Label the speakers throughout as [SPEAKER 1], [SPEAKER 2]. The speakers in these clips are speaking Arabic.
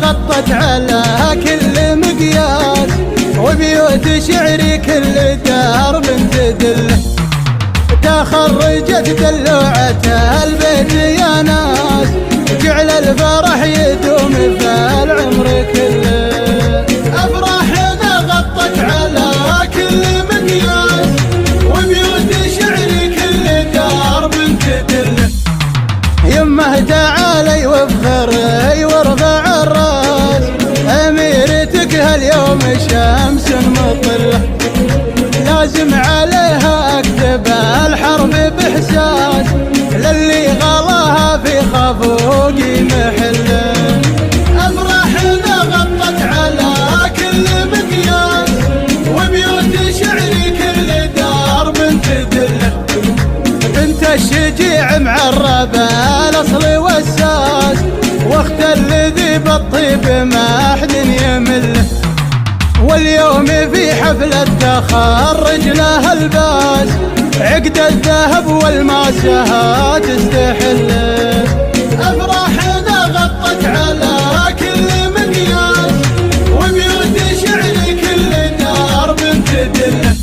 [SPEAKER 1] غطت على كل مقياس، وبيوت شعري كل دار من تدله. تخرجت دلوعة البيت يا ناس، جعل الفرح يدوم في العمر كله. أفراحنا غطت على كل مقياس، وبيوت شعري كل دار من تدله. يمه تعالي وافخري وارفع الراس، أميرتك هاليوم شمس مطلة. لازم عليها اكتب الحرب باحساس، للي غلاها في خفوقي محله. افراحنا غطت على كل مقياس، وبيوت شعري كل دار من تدله. بنت الشجيع معربه الاصل والساس، واخت الذي بالطيب ما حد يمله. واليوم في حفلة تخرج لها الباس، عقد الذهب والماسها تستحل. أفراحنا غطت على كل مقياس، وبيوت شعري كل دار بنت دله.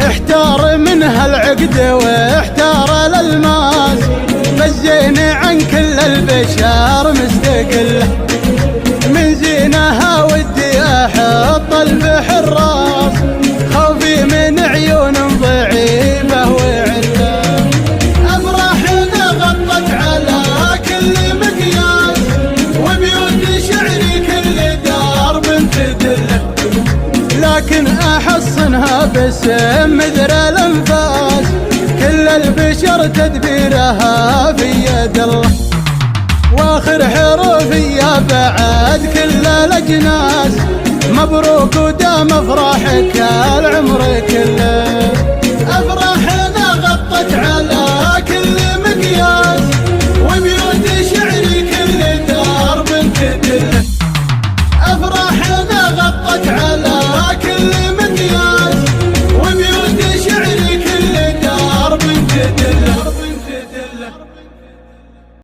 [SPEAKER 1] احتار منها العقد واحتار الالماس، فالزين عن كل البشر مستقله. من زينها ودي احط البحر راس، خوفي من عيون ضعيفه وعله. افراحنا غطت على كل مقياس، وبيوت شعري كل دار بنت دله. لكن احصنها باسم مثل الانفاس، كل البشر تدبيرها في يد الله. واخر حروفي بعد كل الاجناس، مبروك ودام افراحك العمر كله. افراحنا غطت على